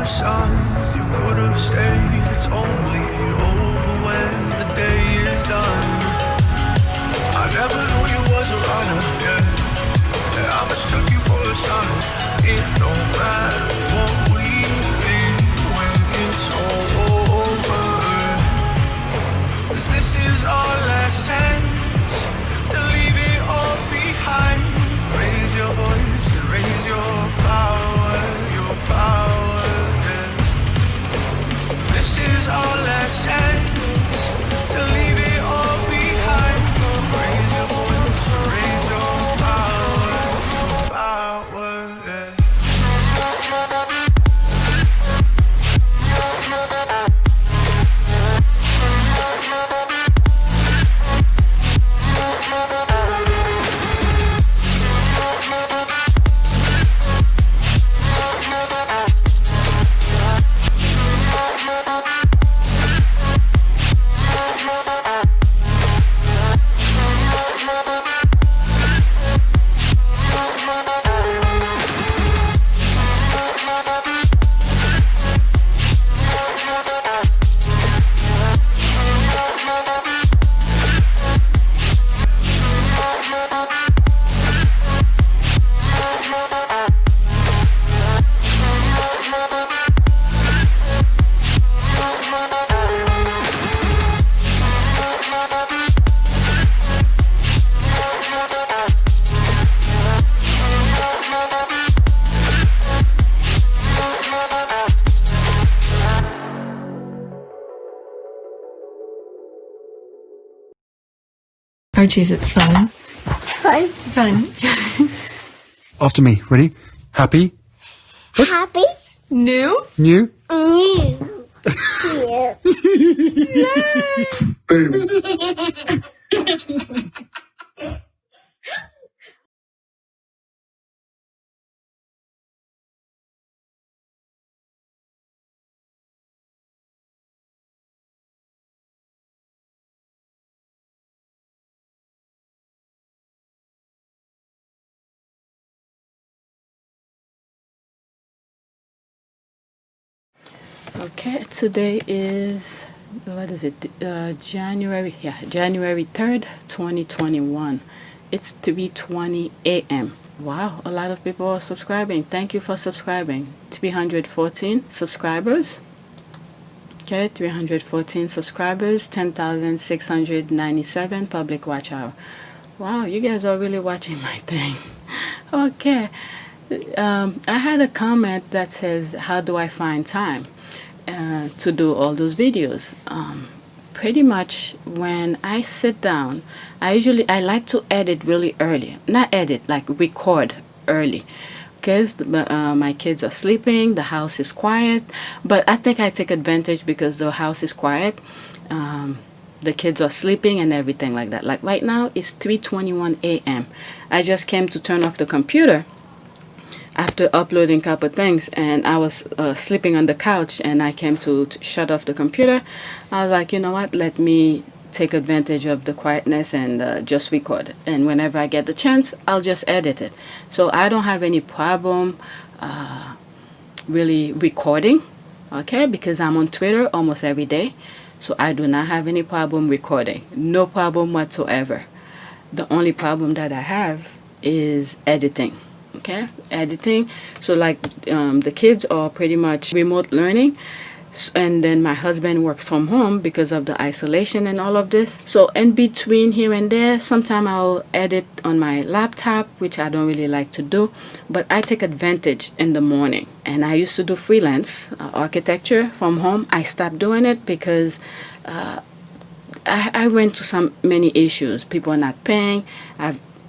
signs you could have stayed. It's only over when the day is done. I never knew you was a runner, yeah. I mistook you for a son. It don't matter what we think when it's all over. 'Cause this is our last chance to leave it all behind. Raise your voice and raise your power, yeah. This is our last chance to leave it all behind. Raise your voice and raise your power, yeah. Archie, is it fun? Fun. Fun. After me. Ready? Happy? Happy. New? New? New. Yeah. Boom. Okay, today is, what is it, January 3rd, 2021. It's 3:20 a.m. Wow, a lot of people are subscribing. Thank you for subscribing. 314 subscribers. Okay, 314 subscribers, 10,697 public watch hour. Wow, you guys are really watching my thing. Okay. I had a comment that says, how do I find time to do all those videos? Pretty much when I sit down, I like to edit really early. Not edit, like record early. Because my kids are sleeping, the house is quiet. But I think I take advantage because the house is quiet. The kids are sleeping and everything like that. Like right now, it's 3:21 a.m. I just came to turn off the computer after uploading a couple things, and I was sleeping on the couch, and I came to shut off the computer. I was like, you know what, let me take advantage of the quietness and just record it. And whenever I get the chance, I'll just edit it. So I don't have any problem really recording, okay, because I'm on Twitter almost every day. So I do not have any problem recording. No problem whatsoever. The only problem that I have is editing. Okay, editing. So like the kids are pretty much remote learning, and then my husband works from home because of the isolation and all of this. So in between here and there, sometimes I'll edit on my laptop, which I don't really like to do, but I take advantage in the morning. And I used to do freelance architecture from home. I stopped doing it because I went to so many issues. People are not paying.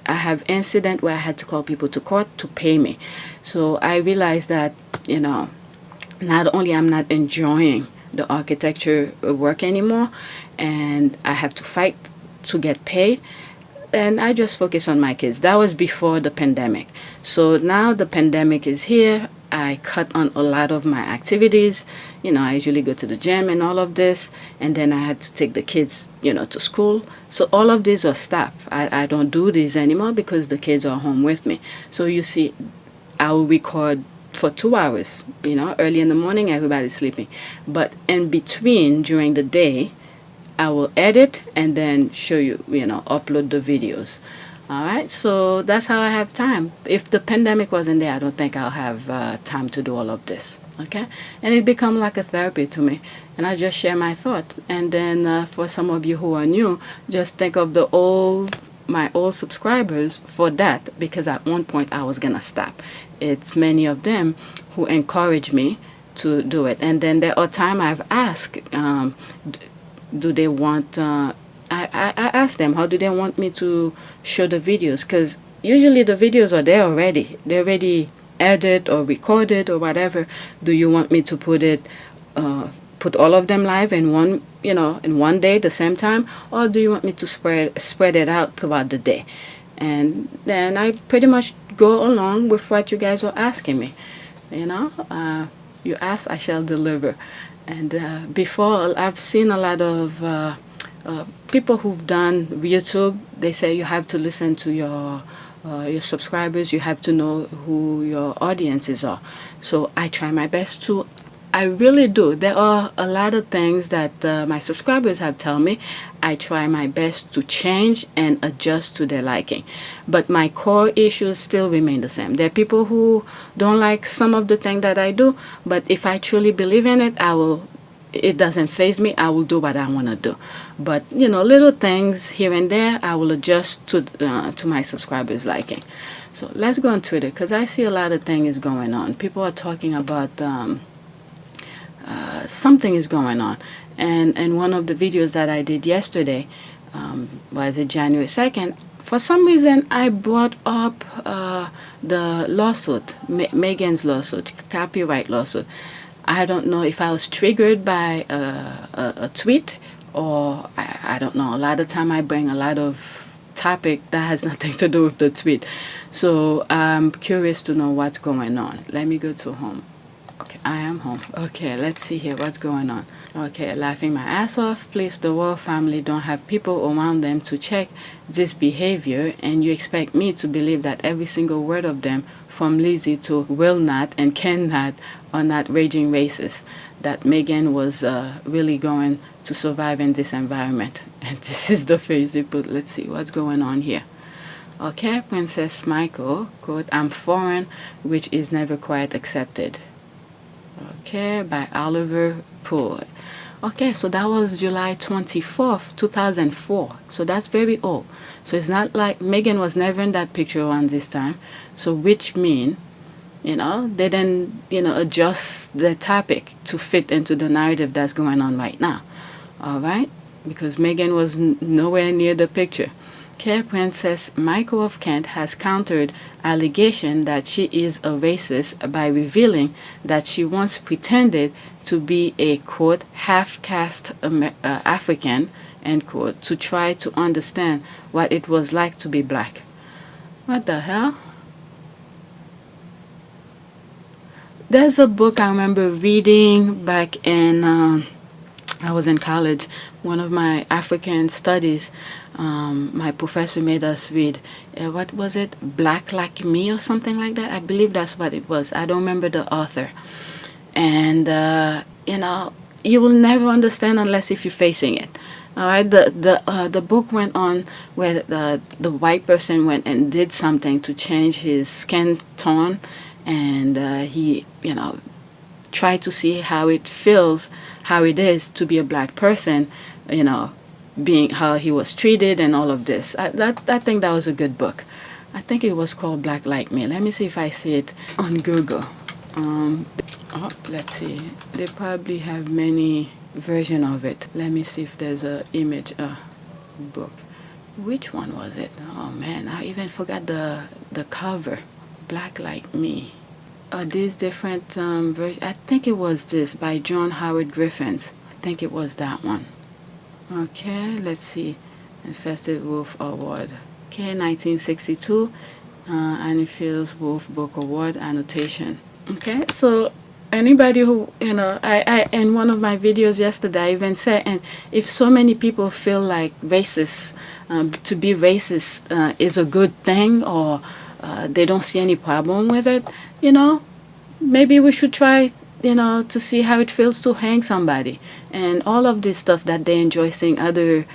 I have incident where I had to call people to court to pay me. So I realized that, you know, not only I'm not enjoying the architecture work anymore, and I have to fight to get paid, and I just focus on my kids. That was before the pandemic. So now the pandemic is here. I cut on a lot of my activities. You know, I usually go to the gym and all of this, and then I had to take the kids, you know, to school. So all of these are stopped. I don't do these anymore because the kids are home with me. So you see, I'll record for 2 hours. Early in the morning, everybody's sleeping. But in between, during the day, I will edit and then show you, upload the videos. All right, so that's how I have time. If the pandemic wasn't there, I don't think I'll have time to do all of this. Okay, and it become like a therapy to me, and I just share my thought. And then for some of you who are new, just think of my old subscribers for that, because at one point I was gonna stop. It's many of them who encourage me to do it, and then there are times I've asked, do they want? I asked them, how do they want me to show the videos? Because usually the videos are there already. They're already edited or recorded or whatever. Do you want me to put all of them live in one day at the same time, or do you want me to spread it out throughout the day? And then I pretty much go along with what you guys were asking me. You ask, I shall deliver. And before, I've seen a lot of people who've done YouTube. They say you have to listen to your subscribers. You have to know who your audiences are. So I try my best to. I really do. There are a lot of things that my subscribers have told me. I try my best to change and adjust to their liking. But my core issues still remain the same. There are people who don't like some of the things that I do, but if I truly believe in it, it doesn't faze me. I will do what I want to do. But, little things here and there, I will adjust to my subscribers' liking. So let's go on Twitter, because I see a lot of things going on. People are talking about something is going on. And one of the videos that I did yesterday, was it January 2nd, for some reason I brought up the lawsuit, Megan's lawsuit, copyright lawsuit. I don't know if I was triggered by a tweet, or I don't know. A lot of time I bring a lot of topic that has nothing to do with the tweet. So I'm curious to know what's going on. Let me go to home. Okay, I am home. Okay, let's see here what's going on. Okay, laughing my ass off. Please, the royal family don't have people around them to check this behavior, and you expect me to believe that every single word of them, from Lizzie to will not and cannot, are not raging racist. That Megan was really going to survive in this environment. And this is the phrase they put. Let's see what's going on here. Okay, Princess Michael, quote, I'm foreign, which is never quite accepted. Okay, by Oliver Poole. Okay, so that was July 24th, 2004. So that's very old. So it's not like Megan was never in that picture around this time. So which mean, they didn't, adjust the topic to fit into the narrative that's going on right now. All right? Because Megan was nowhere near the picture. Okay, Princess Michael of Kent has countered allegation that she is a racist by revealing that she once pretended to be a, quote, half-caste African, end quote, to try to understand what it was like to be black. What the hell? There's a book I remember reading back in, I was in college, one of my African studies. My professor made us read, what was it? Black Like Me or something like that. I believe that's what it was. I don't remember the author. And, you will never understand unless if you're facing it. All right. The book went on where the white person went and did something to change his skin tone. And he, tried to see how it feels, how it is to be a black person, being how he was treated and all of this. I think that was a good book. I think it was called Black Like Me. Let me see if I see it on Google. Let's see. They probably have many versions of it. Let me see if there's a image, book. Which one was it? Oh man, I even forgot the cover. Black Like Me. These different versions. I think it was this by John Howard Griffiths. I think it was that one. Okay, let's see. Infested Wolf Award. Okay, 1962. Annie Fields Wolf Book Award annotation. Okay, so anybody who, I in one of my videos yesterday, I even said, and if so many people feel like racist, to be racist is a good thing, or they don't see any problem with it, maybe we should try, to see how it feels to hang somebody, and all of this stuff that they enjoy seeing other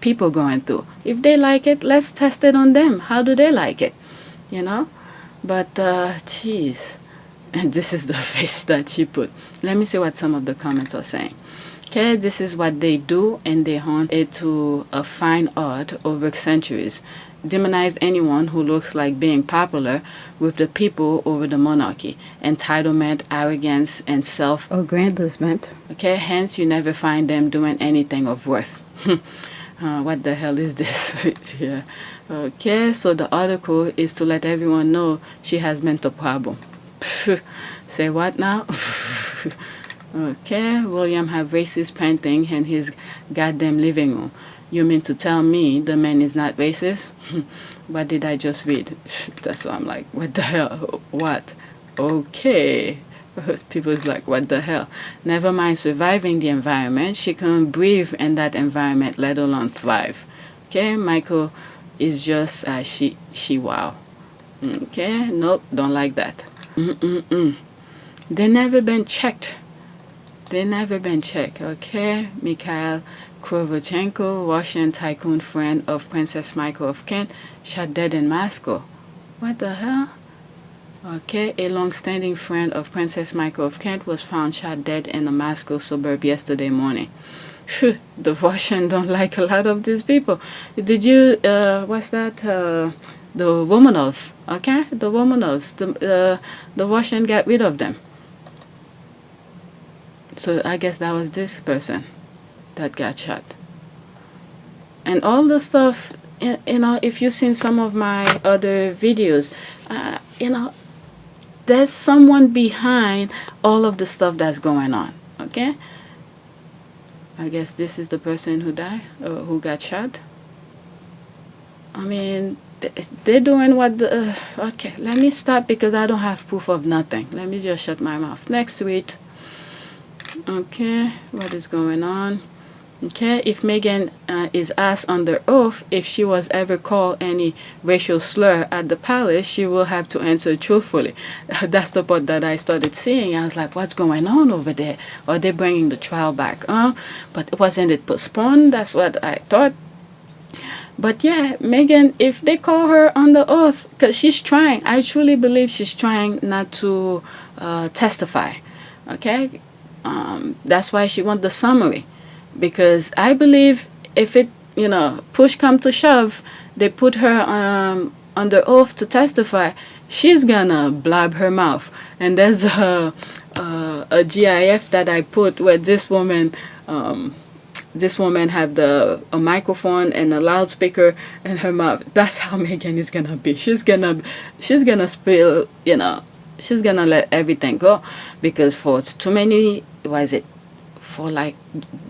people going through. If they like it, let's test it on them. How do they like it? you know but jeez. And this is the face that she put. Let me see what some of the comments are saying. Okay, this is what they do, and they hone it to a fine art over centuries. Demonize anyone who looks like being popular with the people over the monarchy. Entitlement, arrogance, and self-aggrandizement. Okay, hence you never find them doing anything of worth. What the hell is this? Yeah. Okay, so the article is to let everyone know she has mental problem. Say what now? Okay, William have racist painting in his goddamn living room. You mean to tell me the man is not racist? What did I just read? That's why I'm like, what the hell? What? Okay. People's like, what the hell? Never mind surviving the environment. She couldn't breathe in that environment, let alone thrive. Okay, Michael is just, she wow. Okay, nope, don't like that. They never been checked. Okay, Mikhail Krovachenko, Russian tycoon friend of Princess Michael of Kent, shot dead in Moscow. What the hell? Okay, a long-standing friend of Princess Michael of Kent was found shot dead in a Moscow suburb yesterday morning. The Russian don't like a lot of these people. Did you, what's that? The Romanovs, okay? The Romanovs, the Russian got rid of them. So I guess that was this person that got shot. And all the stuff, if you've seen some of my other videos, there's someone behind all of the stuff that's going on, okay? I guess this is the person who died, or who got shot. I mean, they're doing what the... okay, let me stop because I don't have proof of nothing. Let me just shut my mouth. Next tweet. Okay, what is going on? Okay, if Meghan is asked under oath if she was ever called any racial slur at the palace, she will have to answer truthfully. That's the part that I started seeing. I was like, what's going on over there? Are they bringing the trial back? But wasn't it postponed? That's what I thought. But yeah, Meghan, if they call her on the oath, because she's trying, I truly believe she's trying not to testify. Okay? That's why she wants the summary. Because I believe if it, push come to shove, they put her under oath to testify, she's gonna blab her mouth. And there's a GIF that I put where this woman had a microphone and a loudspeaker in her mouth. That's how Meghan is gonna be. She's gonna spill, she's gonna let everything go. Because for too many, for like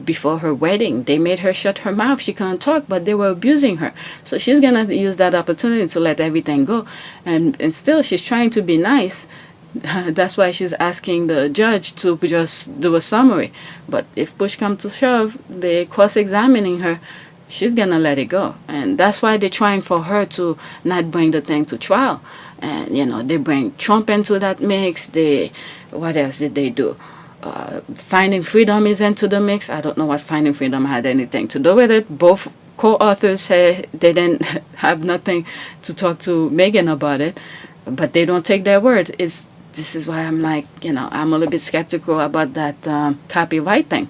before her wedding, they made her shut her mouth. She couldn't talk, but they were abusing her. So she's gonna use that opportunity to let everything go. And still, she's trying to be nice. That's why she's asking the judge to just do a summary. But if push comes to shove, they cross-examining her, she's gonna let it go. And that's why they're trying for her to not bring the thing to trial. And they bring Trump into that mix. What else did they do? Finding Freedom is into the mix. I don't know what Finding Freedom had anything to do with it. Both co-authors say they didn't have nothing to talk to Meghan about it, but they don't take their word. This is why I'm like, I'm a little bit skeptical about that copyright thing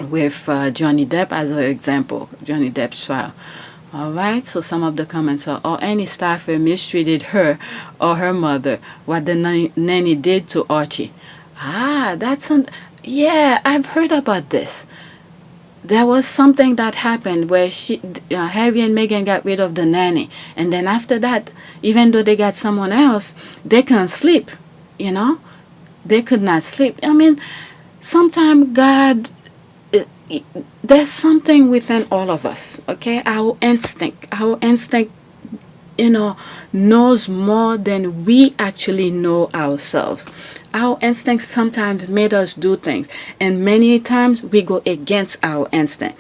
with Johnny Depp as an example, Johnny Depp's trial. All right, so some of the comments are, or any staffer mistreated her or her mother, what the nanny did to Archie. Yeah, I've heard about this. There was something that happened where Harry and Meghan got rid of the nanny. And then after that, even though they got someone else, they couldn't sleep, They could not sleep. I mean, sometimes God, there's something within all of us, okay? Our instinct, knows more than we actually know ourselves. Our instincts sometimes made us do things, and many times we go against our instinct.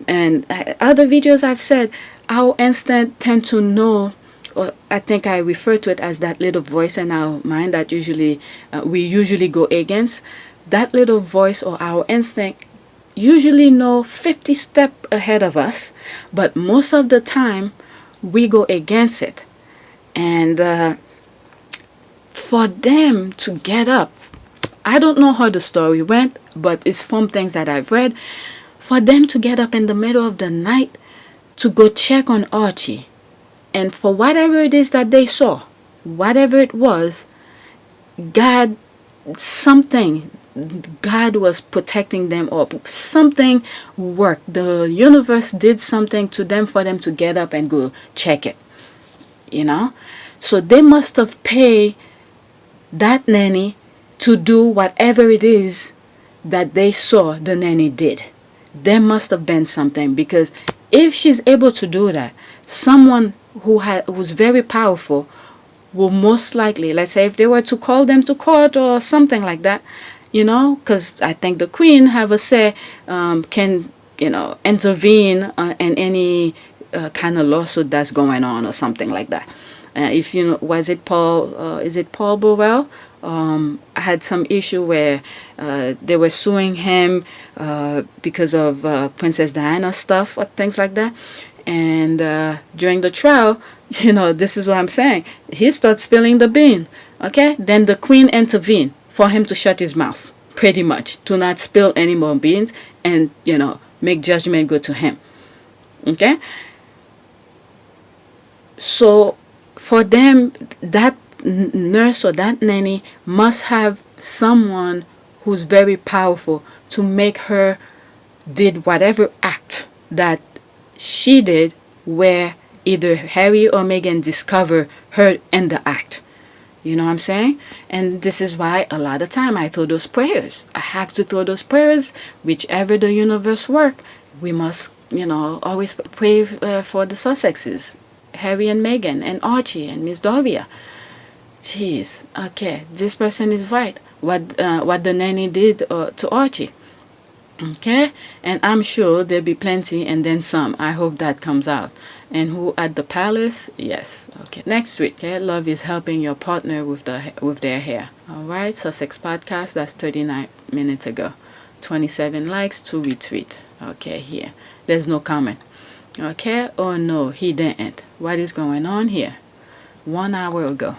And other videos I've said, our instinct tend to know or I think I refer to it as that little voice in our mind that usually we usually go against. That little voice or our instinct usually know 50 steps ahead of us, but most of the time we go against it. And for them to get up, I don't know how the story went, but it's from things that I've read. For them to get up in the middle of the night to go check on Archie, and for whatever it is that they saw, whatever it was, God, something, God was protecting them, or something worked. The universe did something to them for them to get up and go check it. You know? So they must have paid that nanny to do whatever it is that they saw the nanny did. There must have been something, because if she's able to do that, someone who's very powerful will most likely, let's say if they were to call them to court or something like that, you know, because I think the queen have a say, can, you know, intervene in any kind of lawsuit that's going on or something like that. If you know, was it Paul? Is it Paul Burrell? I had some issue where they were suing him because of Princess Diana stuff or things like that. And during the trial, you know, this is what I'm saying. He starts spilling the bean. Okay, then the queen intervened for him to shut his mouth, pretty much, to not spill any more beans, and, you know, make judgment go to him. Okay, so for them, that nurse or that nanny must have someone who's very powerful to make her did whatever act that she did, where either Harry or Meghan discover her in the act. You know what I'm saying? And this is why a lot of time I throw those prayers. I have to throw those prayers. Whichever the universe work, we must, you know, always pray for the Sussexes, Harry and Meghan and Archie and Miss Doria. Jeez. Okay, this person is right. What the nanny did to Archie. Okay, and I'm sure there'll be plenty and then some. I hope that comes out. And who at the palace? Yes. Okay. Next week, okay, love is helping your partner with their hair. All right. Sussex podcast. That's 39 minutes ago. 27 likes, 2 retweet. Okay. Here, there's no comment. Okay. Oh no, he didn't. What is going on here? 1 hour ago.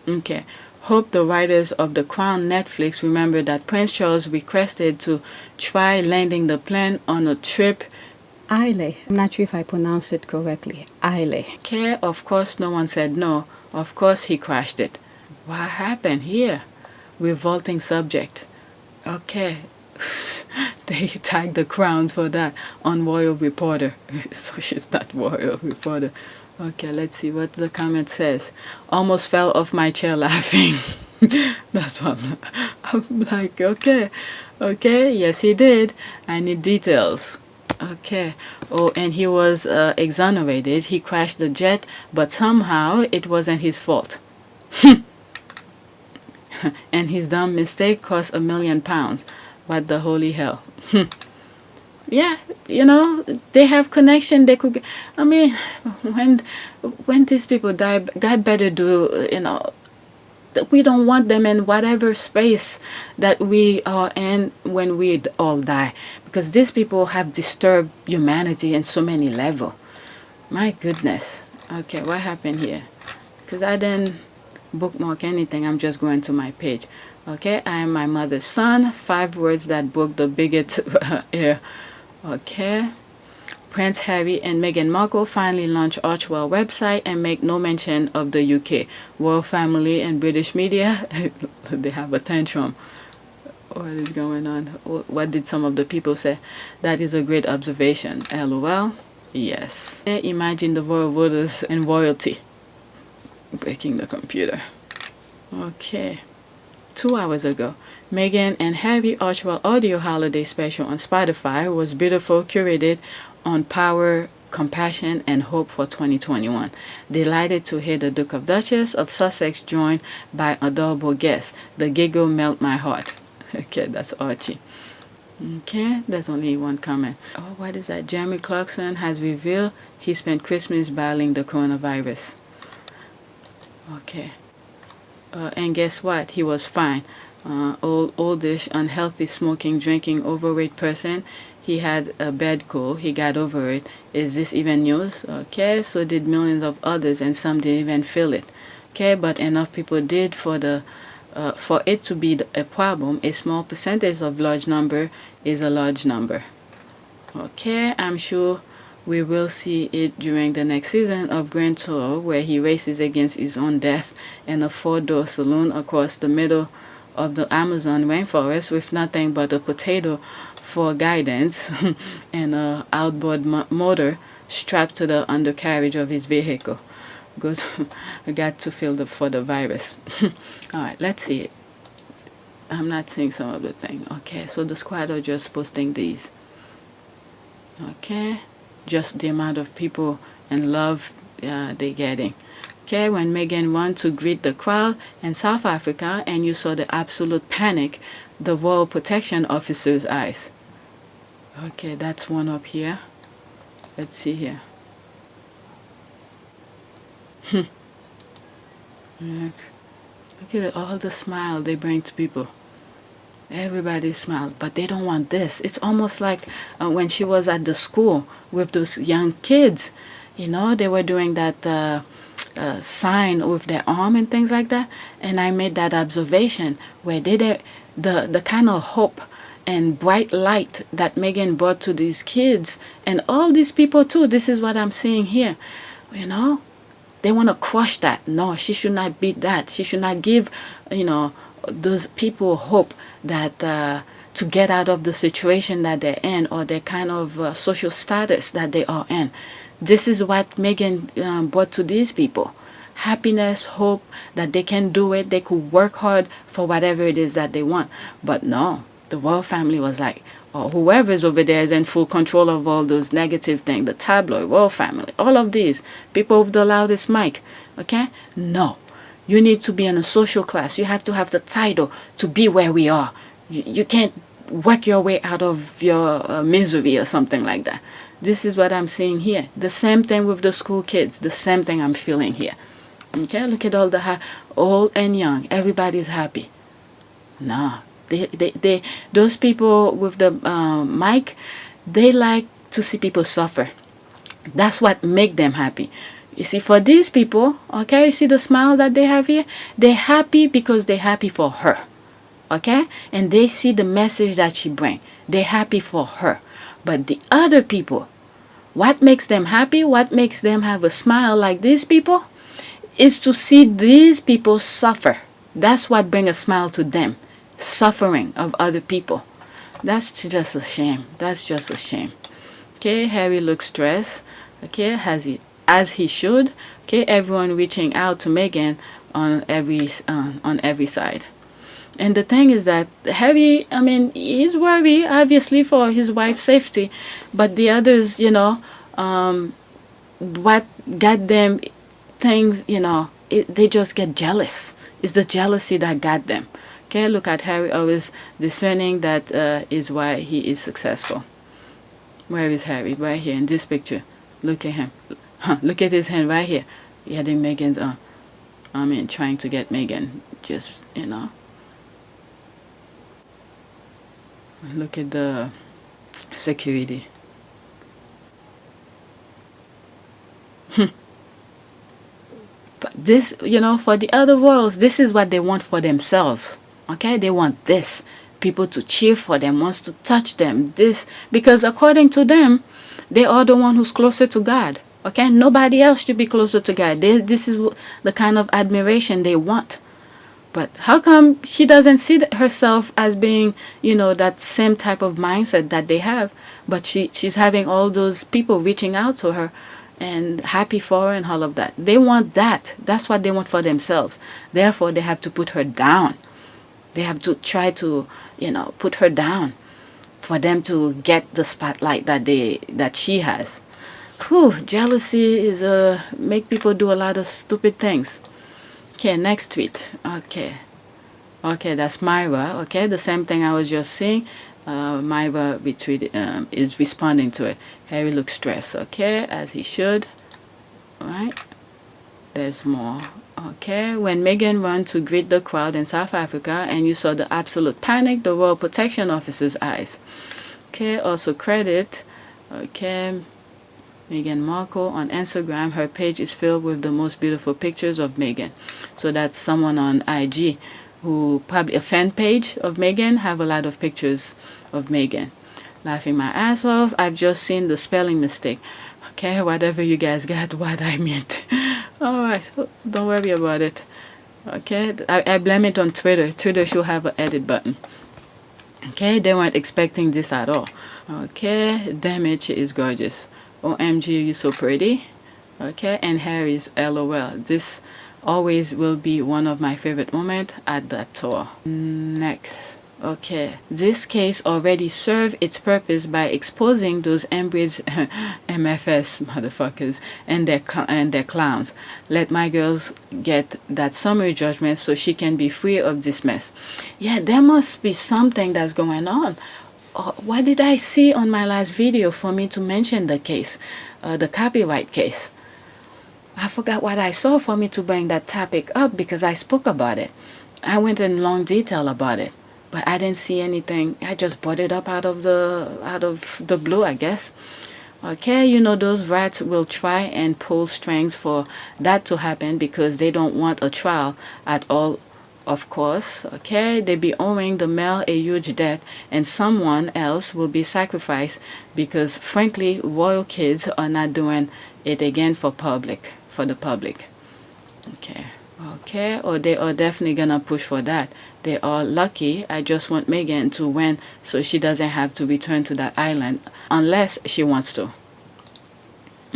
Okay. Hope the writers of The Crown Netflix remember that Prince Charles requested to try landing the plane on a trip. Islay. I'm not sure if I pronounced it correctly. Islay. Okay, of course no one said no. Of course he crashed it. What happened here? Revolting subject. Okay. They tagged the Crowns for that on Royal Reporter. So she's not Royal Reporter. Okay, let's see what the comment says. Almost fell off my chair laughing. That's what I'm like, okay, yes he did. I need details. Okay. Oh, and he was exonerated. He crashed the jet, but somehow it wasn't his fault. And his dumb mistake cost £1 million. What the holy hell? Yeah, you know, they have connection. They could. I mean, when these people die, God better do. You know, we don't want them in whatever space that we are in when we all die, because these people have disturbed humanity in so many levels. My goodness. Okay, what happened here? Because I didn't bookmark anything. I'm just going to my page. Okay, I am my mother's son. 5 words that broke the bigot ear. Okay. Prince Harry and Meghan Markle finally launched Archewell website and make no mention of the UK. Royal family and British media, they have a tantrum. What is going on? What did some of the people say? That is a great observation. LOL. Yes. Imagine the royal voters and royalty. Breaking the computer. Okay. 2 hours ago, Meghan and Harry Archewell audio holiday special on Spotify was beautiful, curated on power, compassion, and hope for 2021. Delighted to hear the Duke of Duchess of Sussex joined by adorable guests. The giggle melt my heart. Okay, that's Archie. Okay, there's only one comment. Oh, what is that? Jeremy Clarkson has revealed he spent Christmas battling the coronavirus. Okay. And guess what? He was fine. Oldish, unhealthy, smoking, drinking, overweight person. He had a bad cold. He got over it. Is this even news? Okay, so did millions of others, and some didn't even feel it. Okay, but enough people did for it to be a problem. A small percentage of large number is a large number. Okay, I'm sure we will see it during the next season of Grand Tour, where he races against his own death in a four-door saloon across the middle of the Amazon rainforest with nothing but a potato for guidance and a outboard motor strapped to the undercarriage of his vehicle. Good. I got to feel for the virus. All right, let's see it. I'm not seeing some of the thing. Okay, so the squad are just posting these. Okay, just the amount of people and love they're getting. Okay, when Megan went to greet the crowd in South Africa, and you saw the absolute panic, the Royal Protection Officer's eyes. Okay, that's one up here. Let's see here. Look at all the smile they bring to people. Everybody smiled, but they don't want this. It's almost like when she was at the school with those young kids. You know, they were doing that sign with their arm and things like that. And I made that observation where the kind of hope and bright light that Megan brought to these kids and all these people too. This is what I'm seeing here. You know, they want to crush that. No, she should not be that. She should not give, those people hope that to get out of the situation that they're in, or their kind of social status that they are in. This is what Megan brought to these people. Happiness, hope that they can do it. They could work hard for whatever it is that they want. But no, the royal family was like, or whoever is over there is in full control of all those negative things. The tabloid, royal family, all of these people with the loudest mic. Okay? No. You need to be in a social class. You have to have the title to be where we are. You can't work your way out of your misery or something like that. This is what I'm seeing here. The same thing with the school kids. The same thing I'm feeling here. Okay, look at all the old and young. Everybody's happy. No, those people with the mic, they like to see people suffer. That's what make them happy. You see, for these people, okay, you see the smile that they have here? They're happy because they're happy for her, okay? And they see the message that she brings. They're happy for her. But the other people, what makes them happy, what makes them have a smile like these people, is to see these people suffer. That's what brings a smile to them. Suffering of other people. That's just a shame. That's just a shame. Okay, Harry looks stressed. Okay, as he should. Okay, everyone reaching out to Meghan on every side. And the thing is that Harry, I mean, he's worried obviously for his wife's safety, but the others, what got them things, they just get jealous. It's the jealousy that got them. Okay, look at Harry always discerning. That is why he is successful. Where is Harry? Right here in this picture. Look at him. Look at his hand right here. He had in Meghan's trying to get Meghan. Just, Look at the security. But this, for the other worlds, this is what they want for themselves. Okay, they want this. People to cheer for them, wants to touch them. This, because according to them, they are the one who's closer to God. Okay, nobody else should be closer to God. This is the kind of admiration they want. But how come she doesn't see herself as being, that same type of mindset that they have? But she's having all those people reaching out to her and happy for her and all of that. They want that. That's what they want for themselves. Therefore, they have to put her down. They have to try to, put her down for them to get the spotlight that she has. Whew, jealousy is make people do a lot of stupid things. Okay, next tweet. Okay, that's Myra. Okay, the same thing I was just saying. Myra retweeted, is responding to it. Harry looks stressed, okay, as he should. Alright, there's more. Okay, when Meghan ran to greet the crowd in South Africa and you saw the absolute panic, the Royal Protection Officer's eyes. Okay, also credit. Okay, Meghan Markle on Instagram. Her page is filled with the most beautiful pictures of Meghan. So that's someone on IG who probably a fan page of Meghan have a lot of pictures of Meghan. Laughing my ass off. I've just seen the spelling mistake. Okay, whatever you guys got, what I meant. Alright, so don't worry about it. Okay, I blame it on Twitter. Twitter should have an edit button. Okay, they weren't expecting this at all. Okay, damage is gorgeous. OMG, you're so pretty. Okay, and Harry's LOL. This always will be one of my favorite moments at that tour. Next. Okay, this case already served its purpose by exposing those Embridge MFS motherfuckers and their clowns. Let my girls get that summary judgment so she can be free of this mess. Yeah, there must be something that's going on. What did I see on my last video for me to mention the case, the copyright case? I forgot what I saw for me to bring that topic up because I spoke about it. I went in long detail about it, but I didn't see anything. I just brought it up out of the blue, I guess. Okay, you know those rats will try and pull strings for that to happen because they don't want a trial at all. Of course, okay, they be owing the male a huge debt and someone else will be sacrificed because frankly royal kids are not doing it again for the public. Okay, or they are definitely gonna push for that. They are lucky. I just want Meghan to win so she doesn't have to return to that island unless she wants to.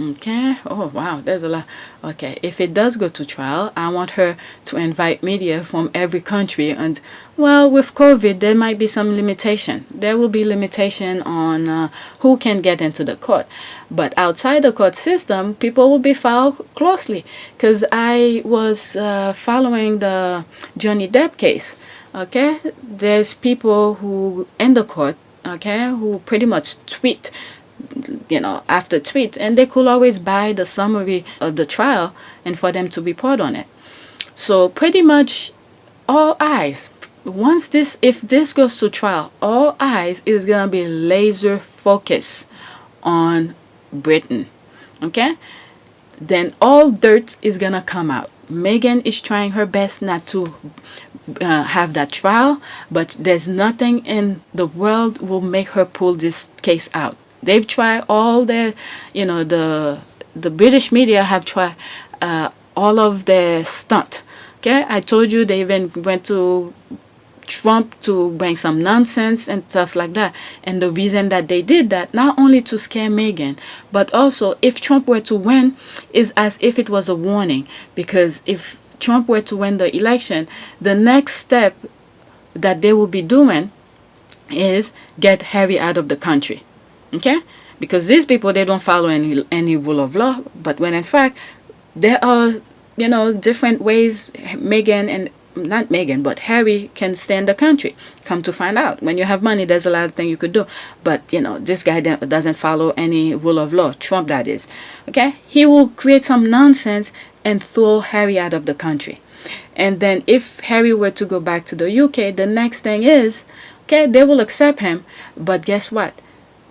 Okay, oh wow, there's a lot. Okay, if it does go to trial, I want her to invite media from every country. And well, with COVID, there might be some limitation. There will be limitation on who can get into the court. But outside the court system, people will be followed closely. Because I was following the Johnny Depp case. Okay, there's people who in the court, okay, who pretty much tweet, after tweet, and they could always buy the summary of the trial and for them to report on it. So pretty much all eyes, if this goes to trial, all eyes is gonna be laser focused on Britain. Okay, then all dirt is gonna come out. Meghan is trying her best not to have that trial, but there's nothing in the world will make her pull this case out. They've tried all their, the British media have tried all of their stunt. Okay, I told you they even went to Trump to bring some nonsense and stuff like that. And the reason that they did that, not only to scare Meghan, but also if Trump were to win, is as if it was a warning. Because if Trump were to win the election, the next step that they will be doing is get Harry out of the country. Okay, because these people, they don't follow any rule of law, but when in fact there are different ways not Meghan but Harry can stay in the country. Come to find out, when you have money, there's a lot of things you could do, but this guy doesn't follow any rule of law. Trump, that is. Okay, he will create some nonsense and throw Harry out of the country. And then if Harry were to go back to the UK, the next thing is, okay, they will accept him, but guess what?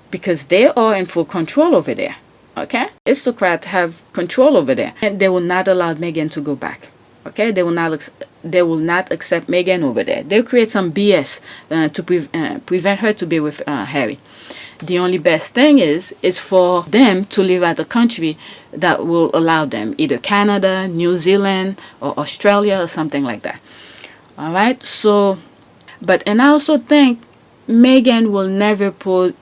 Because they are in full control over there. Okay, aristocrats have control over there, and they will not allow Meghan to go back. Okay, they will not accept Meghan over there. They'll create some BS to prevent her to be with Harry. The only best thing is for them to live at a country that will allow them, either Canada, New Zealand, or Australia, or something like that. All right. So, and I also think Meghan will never pull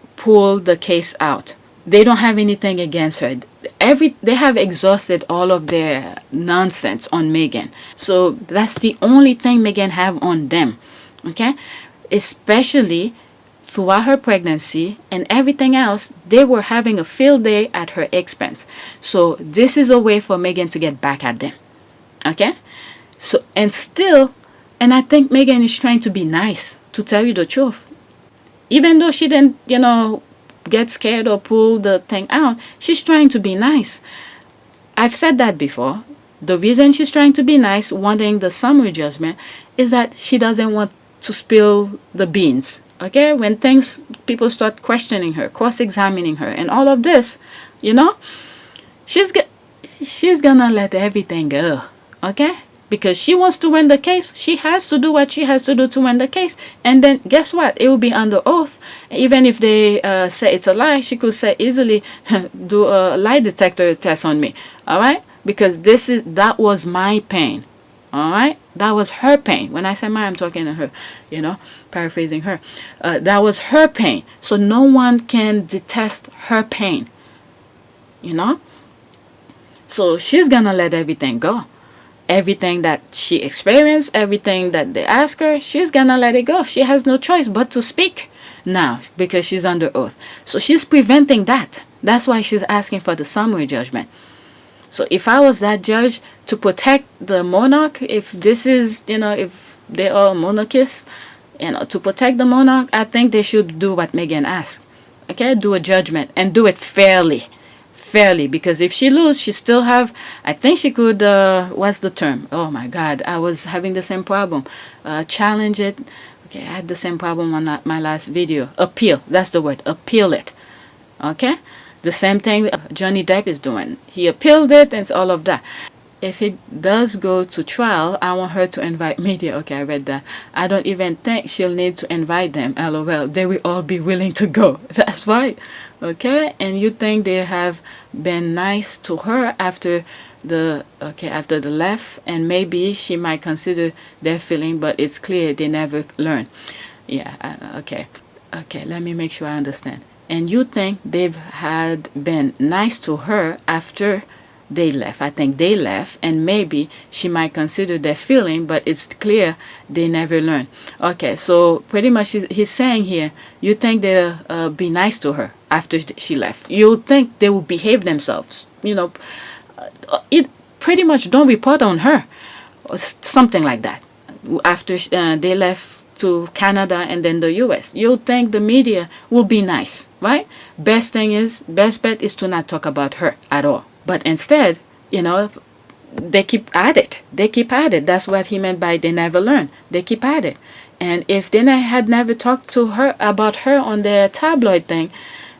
the case out. They don't have anything against her. They have exhausted all of their nonsense on Meghan. So that's the only thing Meghan have on them. Okay, especially throughout her pregnancy and everything else, they were having a field day at her expense. So this is a way for Meghan to get back at them. Okay, so and I think Meghan is trying to be nice, to tell you the truth. Even though she didn't, get scared or pull the thing out, she's trying to be nice. I've said that before. The reason she's trying to be nice, wanting the summary judgment, is that she doesn't want to spill the beans. Okay? When people start questioning her, cross-examining her, and all of this, you know, she's gonna let everything go. Okay? Because she wants to win the case, she has to do what she has to do to win the case. And then guess what? It will be under oath. Even if they say it's a lie, she could say easily, do a lie detector test on me. All right? Because that was my pain. All right? That was her pain. When I say my, I'm talking to her, paraphrasing her. That was her pain. So no one can detest her pain. So she's gonna let everything go. Everything that she experienced, everything that they ask her, she's gonna let it go. She has no choice but to speak now because she's under oath. So she's preventing that. That's why she's asking for the summary judgment. So if I was that judge, to protect the monarch, if this is, if they are monarchists, to protect the monarch, I think they should do what Megan asked. Okay, do a judgment and do it fairly. Because if she loses, she still have, I think she could, what's the term? Oh my God, I was having the same problem. Challenge it. Okay, I had the same problem on my last video. Appeal, that's the word, appeal it. Okay, the same thing Johnny Depp is doing. He appealed it and all of that. If it does go to trial, I want her to invite media. Okay, I read that. I don't even think she'll need to invite them. LOL. They will all be willing to go. That's right. Okay, and you think they have been nice to her after the left, and maybe she might consider their feeling, but it's clear they never learn. Yeah. Okay. Let me make sure I understand. And you think they've had been nice to her after they left. I think they left, and maybe she might consider their feeling, but it's clear they never learn. Okay, so pretty much he's saying here, you think they'll be nice to her after she left. You think they will behave themselves. It pretty much don't report on her, or something like that. After they left to Canada and then the US, you think the media will be nice, right? Best bet is to not talk about her at all. But instead, they keep at it. That's what he meant by they never learn. They keep at it. And if they had never talked to her about her on their tabloid thing,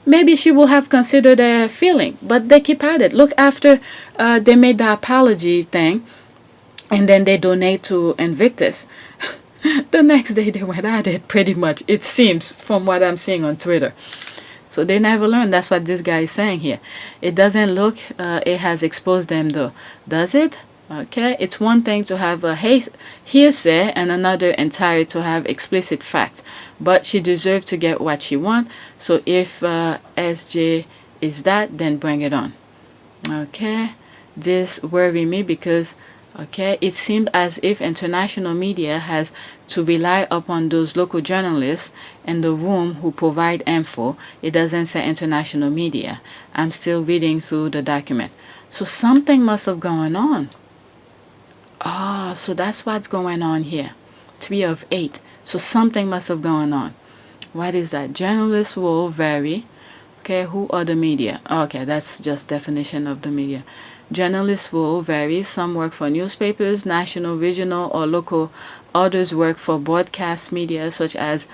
maybe she would have considered their feeling. But they keep at it. Look, after they made the apology thing, and then they donate to Invictus, the next day they went at it pretty much, it seems, from what I'm seeing on Twitter. So they never learn. That's what this guy is saying here. It doesn't look it has exposed them, though, does it? Okay, it's one thing to have a hearsay and another entirely to have explicit facts. But she deserves to get what she wants. So if SJ is that, then bring it on. Okay, this worries me because it seems as if international media has to rely upon those local journalists in the room who provide info. It doesn't say international media. I'm still reading through the document. So something must have gone on. So that's what's going on here. 3 of 8. So something must have gone on. What is that? Journalists will vary. Okay, who are the media? Okay, that's just definition of the media. Journalists will vary. Some work for newspapers, national, regional, or local. Others work for broadcast media such as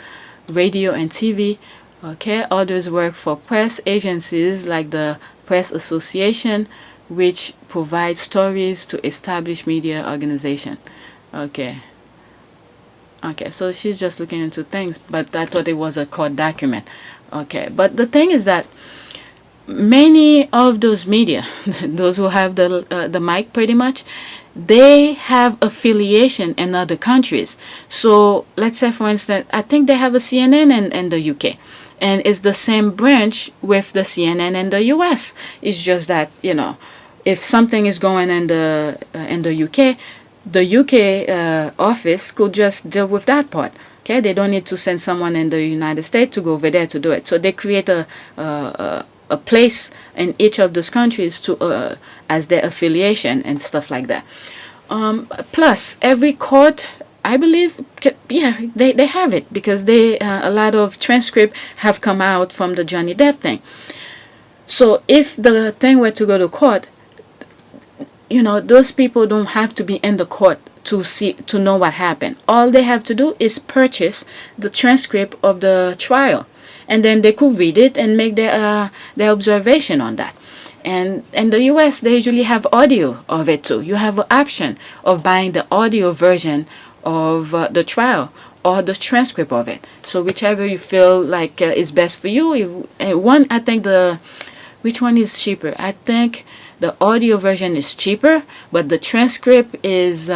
radio and TV. Okay, others work for press agencies like the Press Association, which provides stories to established media organization. Okay, so she's just looking into things, but I thought it was a court document. Okay, but the thing is that many of those media, those who have the mic pretty much, they have affiliation in other countries. So let's say, for instance, I think they have a CNN in the UK. And it's the same branch with the CNN in the US. It's just that, if something is going in the UK, the UK office could just deal with that part. Okay, they don't need to send someone in the United States to go over there to do it. So they create a place in each of those countries to as their affiliation and stuff like that. Plus, every court I believe, yeah, they have it because a lot of transcript have come out from the Johnny Depp thing. So if the thing were to go to court, those people don't have to be in the court to know what happened. All they have to do is purchase the transcript of the trial, and then they could read it and make their observation on that. And in the US, they usually have audio of it too. You have an option of buying the audio version of the trial or the transcript of it. So whichever you feel like is best for you. I think which one is cheaper? I think the audio version is cheaper, but the transcript is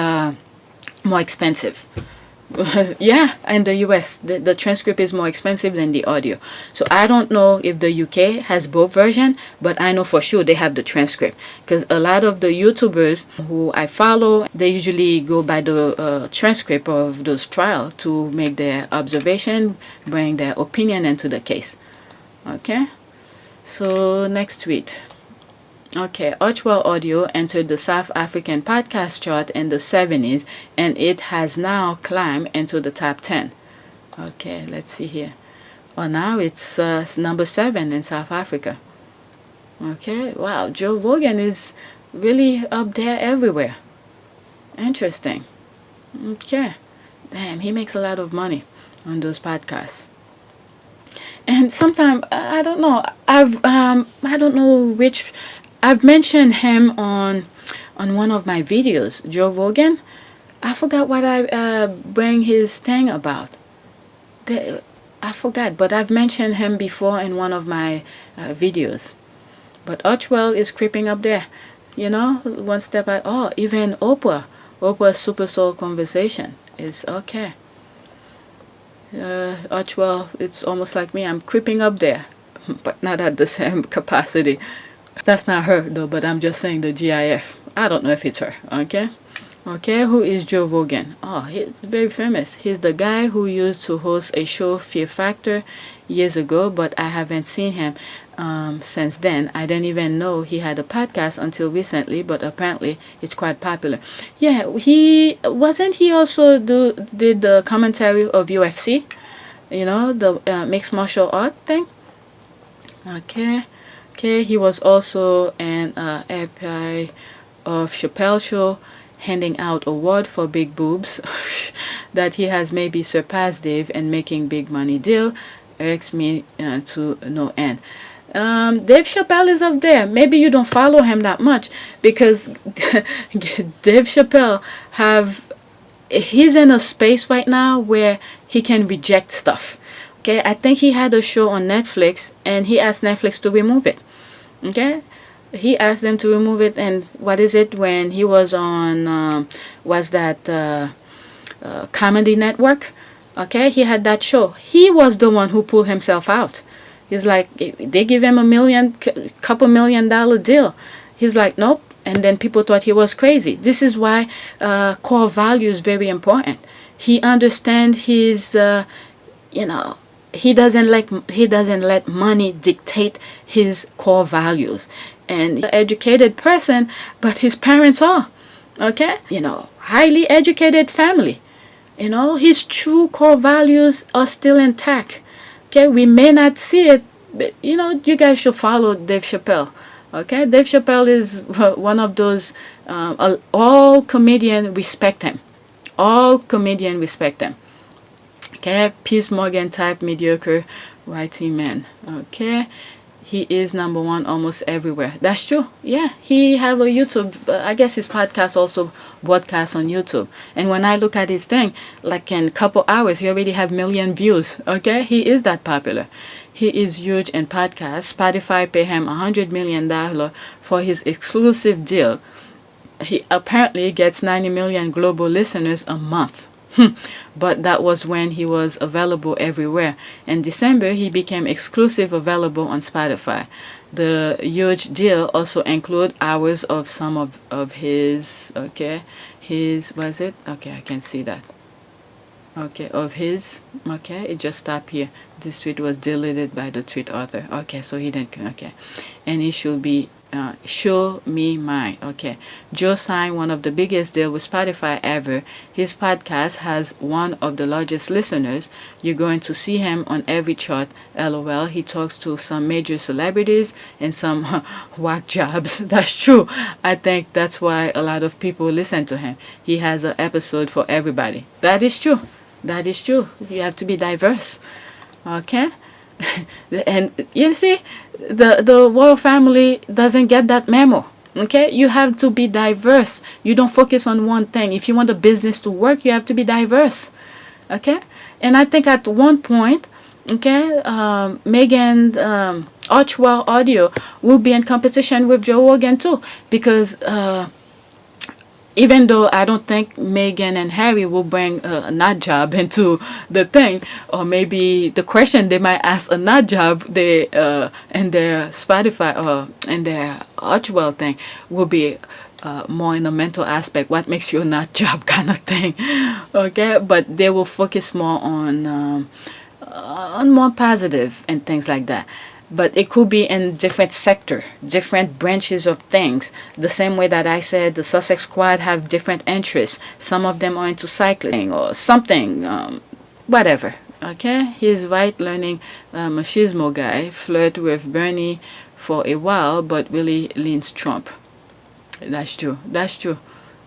more expensive. Yeah, in the US, the transcript is more expensive than the audio. So I don't know if the UK has both version, but I know for sure they have the transcript, because a lot of the YouTubers who I follow, they usually go by the transcript of those trial to make their observation, bring their opinion into the case. Okay, so next tweet. Okay, Archwell Audio entered the South African podcast chart in the 70s, and it has now climbed into the top 10. Okay, let's see here. Well, now it's number 7 in South Africa. Okay, wow, Joe Rogan is really up there everywhere. Interesting. Okay, damn, he makes a lot of money on those podcasts. And sometimes I don't know. I don't know which. I've mentioned him on one of my videos, Joe Rogan. I forgot what I bring his thing about. I forgot, but I've mentioned him before in one of my videos. But Archwell is creeping up there. One step at even Oprah's Super Soul Conversation is okay. Archwell, it's almost like me. I'm creeping up there, but not at the same capacity. That's not her though, but I'm just saying the GIF. I don't know if it's her. Okay, who is Joe Rogan? Oh, he's very famous. He's the guy who used to host a show, Fear Factor, years ago, but I haven't seen him since then. I didn't even know he had a podcast until recently, but apparently it's quite popular. Yeah, he also did the commentary of UFC, the mixed martial art thing. Okay, he was also an epi of Chappelle Show, handing out award for big boobs that he has maybe surpassed Dave and making big money deal. Irks me to no end. Dave Chappelle is up there. Maybe you don't follow him that much because Dave Chappelle he's in a space right now where he can reject stuff. Okay, I think he had a show on Netflix and he asked Netflix to remove it. Okay, he asked them to remove it, and what is it when he was on Comedy Network? Okay, he had that show. He was the one who pulled himself out. He's like, they give him couple $1 million deal. He's like, nope. And then people thought he was crazy. This is why core value is very important. He understands his, he doesn't let money dictate his core values. And an educated person, but his parents are, okay? Highly educated family. His true core values are still intact. Okay, we may not see it, but you guys should follow Dave Chappelle. Okay, Dave Chappelle is one of those, all comedians respect him. All comedians respect him. Okay, Piers Morgan type mediocre writing man. Okay, he is number 1 almost everywhere. That's true. Yeah, he have a YouTube. I guess his podcast also broadcasts on YouTube. And when I look at his thing, like in a couple hours, he already have million views. Okay, he is that popular. He is huge in podcasts. Spotify pay him $100 million for his exclusive deal. He apparently gets 90 million global listeners a month. But that was when he was available everywhere. In December, he became exclusive available on Spotify. The huge deal also include hours of some of his, okay, was it? Okay, I can see that. Okay, it just stopped here. This tweet was deleted by the tweet author. Okay, so he didn't, okay. And he should be Show me mine. Okay. Joe signed one of the biggest deal with Spotify ever. His podcast has one of the largest listeners. You're going to see him on every chart. LOL. He talks to some major celebrities and some whack jobs. That's true. I think that's why a lot of people listen to him. He has an episode for everybody. That is true. That is true. You have to be diverse. Okay. And you see, the royal family doesn't get that memo. Okay, you have to be diverse. You don't focus on one thing. If you want a business to work, you have to be diverse. Okay, and I think at one point, okay, Megan Archwell Audio will be in competition with Joe Rogan too, because even though I don't think Meghan and Harry will bring a nut job into the thing, or maybe the question they might ask a nut job they in their Spotify or in their Archwell thing will be more in a mental aspect. What makes you a nut job kind of thing, okay? But they will focus more on more positive and things like that. But it could be in different sector, different branches of things. The same way that I said the Sussex squad have different interests. Some of them are into cycling or something, whatever. Okay, he's right learning machismo guy, flirt with Bernie for a while, but really leans Trump. That's true. That's true.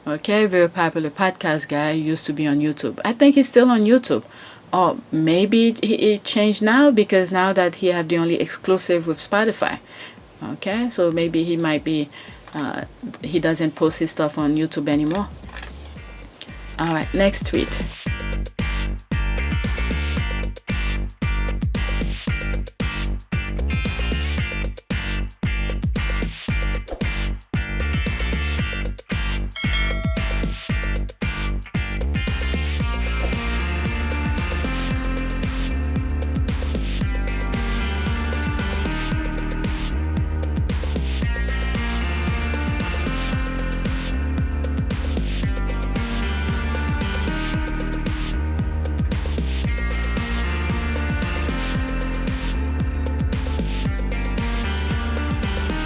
Okay, very popular podcast guy, used to be on YouTube. I think he's still on YouTube. Or maybe it changed now because now that he have the only exclusive with Spotify. Okay, so maybe he might be, he doesn't post his stuff on YouTube anymore. All right, next tweet.